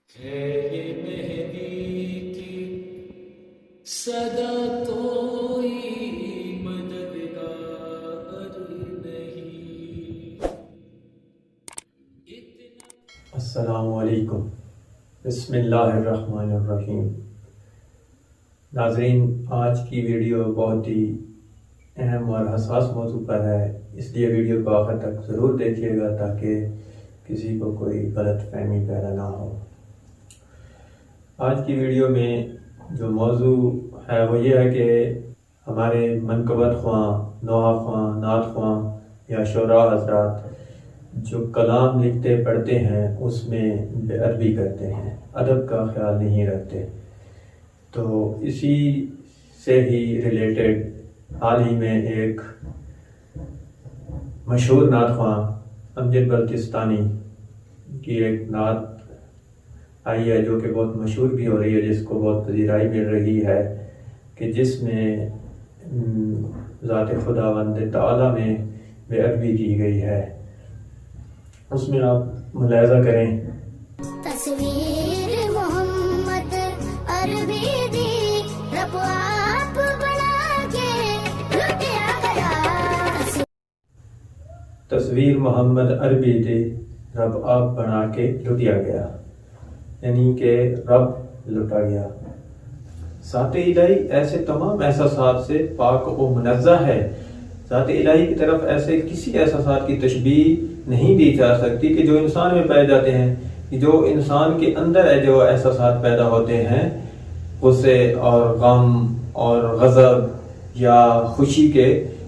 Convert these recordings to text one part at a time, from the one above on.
ہے یہ مہدی کی صدا کوئی مددگار نہیں اتنا۔ السلام علیکم، بسم اللہ الرحمن الرحیم۔ ناظرین، آج کی ویڈیو بہت ہی اہم اور حساس موضوع پر ہے، اس لیے ویڈیو کو آخر تک ضرور دیکھیے گا تاکہ کسی کو کوئی غلط فہمی پیدا نہ ہو۔ آج کی ویڈیو میں جو موضوع ہے وہ یہ ہے کہ ہمارے منقبت خواں، نوحہ خواں، نعت خواں یا شعراء حضرات جو کلام لکھتے پڑھتے ہیں اس میں بے ادبی کرتے ہیں، ادب کا خیال نہیں رکھتے۔ تو اسی سے ہی ریلیٹڈ حال ہی میں ایک مشہور نعت خواں امجد بلتستانی کی ایک نعت آئی ہے جو کہ بہت مشہور بھی ہو رہی ہے، جس کو بہت پذیرائی مل رہی ہے، کہ جس میں ذات خداوند تعالیٰ میں بے ادبی کی گئی ہے۔ اس میں آپ ملاحظہ کریں۔ تصویر محمد عربی دی رب آپ بنا کے لٹیا گیا، تصویر محمد عربی دی رب آپ بنا کے لٹیا گیا، یعنی کہ رب لٹا گیا۔ ذات الہی ایسے تمام احساسات سے پاک و منزہ ہے، ذات الہی کی طرف ایسے کسی احساسات کی تشبیہ نہیں دی جا سکتی کہ جو انسان میں پائے جاتے ہیں، جو انسان کے اندر ہے، جو احساسات پیدا ہوتے ہیں غصے اور غم اور غضب یا خوشی کے،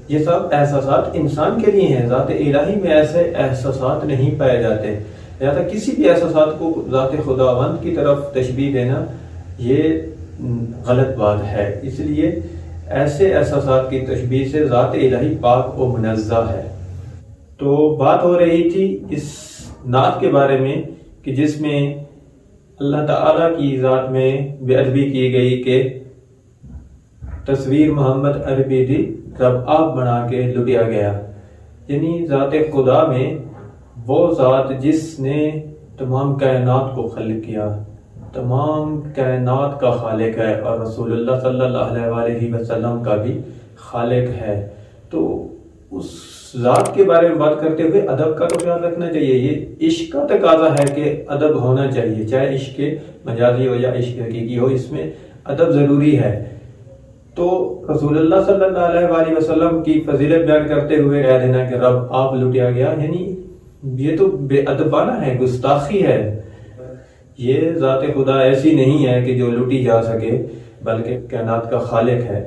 یہ سب احساسات انسان کے لیے ہیں، ذات الہی میں ایسے احساسات نہیں پائے جاتے۔ لہذا کسی بھی احساسات کو ذات خداوند کی طرف تشبیہ دینا یہ غلط بات ہے، اس لیے ایسے احساسات کی تشبیہ سے ذات الہی پاک و منزہ ہے۔ تو بات ہو رہی تھی اس نعت کے بارے میں کہ جس میں اللہ تعالیٰ کی ذات میں بے ادبی کی گئی کہ تصویر محمد عربی دی رب آپ بنا کے لٹیا گیا، یعنی ذات خدا میں وہ ذات جس نے تمام کائنات کو خلق کیا، تمام کائنات کا خالق ہے اور رسول اللہ صلی اللہ علیہ وسلم کا بھی خالق ہے۔ تو اس ذات کے بارے میں بات کرتے ہوئے ادب کا تو خیال رکھنا چاہیے، یہ عشق کا تقاضا ہے کہ ادب ہونا چاہیے، چاہے عشق مجازی ہو یا عشق حقیقی ہو، اس میں ادب ضروری ہے۔ تو رسول اللہ صلی اللہ علیہ وسلم کی فضیلت بیان کرتے ہوئے کہہ دینا کہ رب آپ لٹیا گیا، یعنی یہ تو بے ادبانہ ہے، گستاخی ہے۔ یہ ذات خدا ایسی نہیں ہے کہ جو لٹی جا سکے، بلکہ کائنات کا خالق ہے،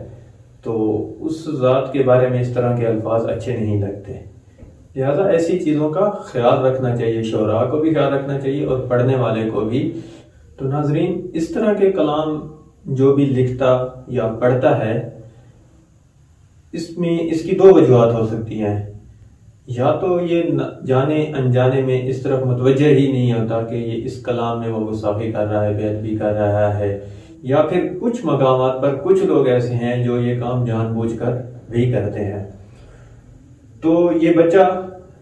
تو اس ذات کے بارے میں اس طرح کے الفاظ اچھے نہیں لگتے۔ لہذا ایسی چیزوں کا خیال رکھنا چاہیے، شعراء کو بھی خیال رکھنا چاہیے اور پڑھنے والے کو بھی۔ تو ناظرین، اس طرح کے کلام جو بھی لکھتا یا پڑھتا ہے، اس میں اس کی دو وجوہات ہو سکتی ہیں۔ یا تو یہ جانے انجانے میں اس طرف متوجہ ہی نہیں ہوتا کہ یہ اس کلام میں وہ گستاخی کر رہا ہے، بے ادبی کر رہا ہے، یا پھر کچھ مقامات پر کچھ لوگ ایسے ہیں جو یہ کام جان بوجھ کر بھی کرتے ہیں۔ تو یہ بچہ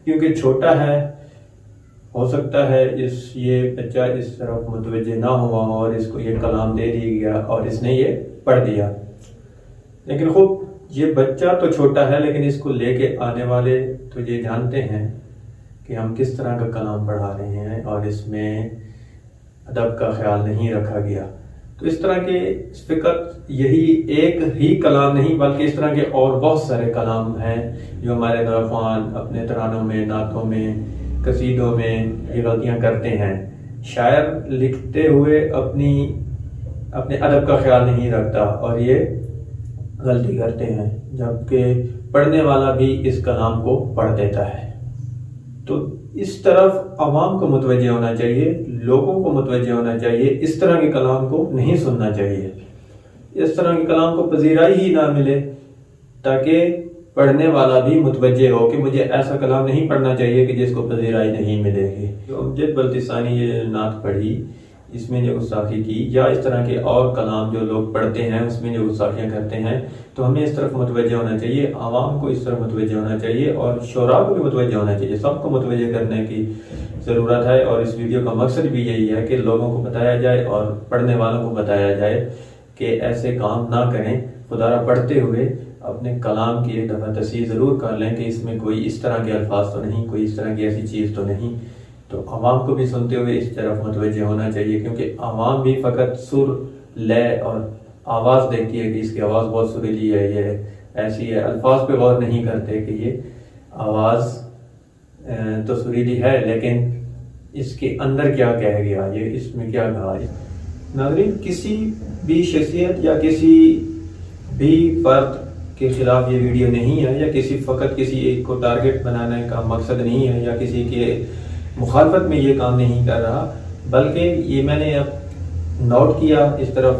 کیونکہ چھوٹا ہے، ہو سکتا ہے یہ بچہ اس طرف متوجہ نہ ہوا اور اس کو یہ کلام دے دیا گیا اور اس نے یہ پڑھ دیا، لیکن خوب یہ بچہ تو چھوٹا ہے، لیکن اس کو لے کے آنے والے تو یہ جانتے ہیں کہ ہم کس طرح کا کلام پڑھا رہے ہیں اور اس میں ادب کا خیال نہیں رکھا گیا۔ تو اس طرح کے فقط یہی ایک ہی کلام نہیں، بلکہ اس طرح کے اور بہت سارے کلام ہیں جو ہمارے نوجوان اپنے ترانوں میں، نعتوں میں، قصیدوں میں یہ غلطیاں کرتے ہیں۔ شاعر لکھتے ہوئے اپنے ادب کا خیال نہیں رکھتا اور یہ غلطی کرتے ہیں، جبکہ پڑھنے والا بھی اس کلام کو پڑھ دیتا ہے۔ تو اس طرف عوام کو متوجہ ہونا چاہیے، لوگوں کو متوجہ ہونا چاہیے، اس طرح کے کلام کو نہیں سننا چاہیے، اس طرح کے کلام کو پذیرائی ہی نہ ملے، تاکہ پڑھنے والا بھی متوجہ ہو کہ مجھے ایسا کلام نہیں پڑھنا چاہیے کہ جس کو پذیرائی نہیں ملے گی۔ جو امجد بلتستانی یہ نعت پڑھی، اس میں جو گستاخی کی، یا اس طرح کے اور کلام جو لوگ پڑھتے ہیں اس میں جو گستاخیاں کرتے ہیں، تو ہمیں اس طرف متوجہ ہونا چاہیے، عوام کو اس طرف متوجہ ہونا چاہیے اور شعراء کو بھی متوجہ ہونا چاہیے، سب کو متوجہ کرنے کی ضرورت ہے، اور اس ویڈیو کا مقصد بھی یہی ہے کہ لوگوں کو بتایا جائے اور پڑھنے والوں کو بتایا جائے کہ ایسے کام نہ کریں۔ خدا را پڑھتے ہوئے اپنے کلام کی ایک دفعہ تصحیح ضرور کر لیں کہ اس میں کوئی اس طرح کے الفاظ تو نہیں، کوئی اس طرح کی ایسی چیز تو نہیں۔ تو عوام کو بھی سنتے ہوئے اس طرف متوجہ ہونا چاہیے، کیونکہ عوام بھی فقط سر، لے اور آواز دیکھتی ہے کہ اس کی آواز بہت سریلی ہے، یہ ایسی ہے، الفاظ پہ غور نہیں کرتے کہ یہ آواز تو سریلی ہے لیکن اس کے اندر کیا کہہ گیا، یہ اس میں کیا کہا ہے۔ ناظرین، کسی بھی شخصیت یا کسی بھی فرد کے خلاف یہ ویڈیو نہیں ہے، یا فقط کسی ایک کو ٹارگٹ بنانے کا مقصد نہیں ہے، یا کسی کے مخالفت میں یہ کام نہیں کر رہا، بلکہ یہ میں نے اب نوٹ کیا، اس طرف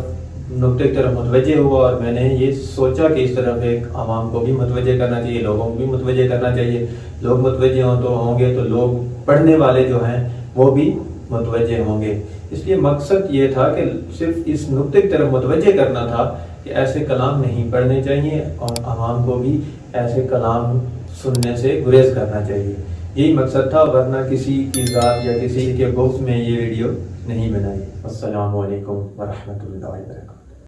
نقطے کی طرف متوجہ ہوا، اور میں نے یہ سوچا کہ اس طرف ایک عوام کو بھی متوجہ کرنا چاہیے، لوگوں کو بھی متوجہ کرنا چاہیے۔ لوگ متوجہ ہوں گے تو لوگ پڑھنے والے جو ہیں وہ بھی متوجہ ہوں گے۔ اس لیے مقصد یہ تھا کہ صرف اس نقطے کی طرف متوجہ کرنا تھا کہ ایسے کلام نہیں پڑھنے چاہیے، اور عوام کو بھی ایسے کلام سننے سے گریز کرنا چاہیے۔ یہی مقصد تھا، ورنہ کسی کی ذات یا کسی کے بغض میں یہ ویڈیو نہیں بنائی۔ السلام علیکم ورحمۃ اللہ وبرکاتہ۔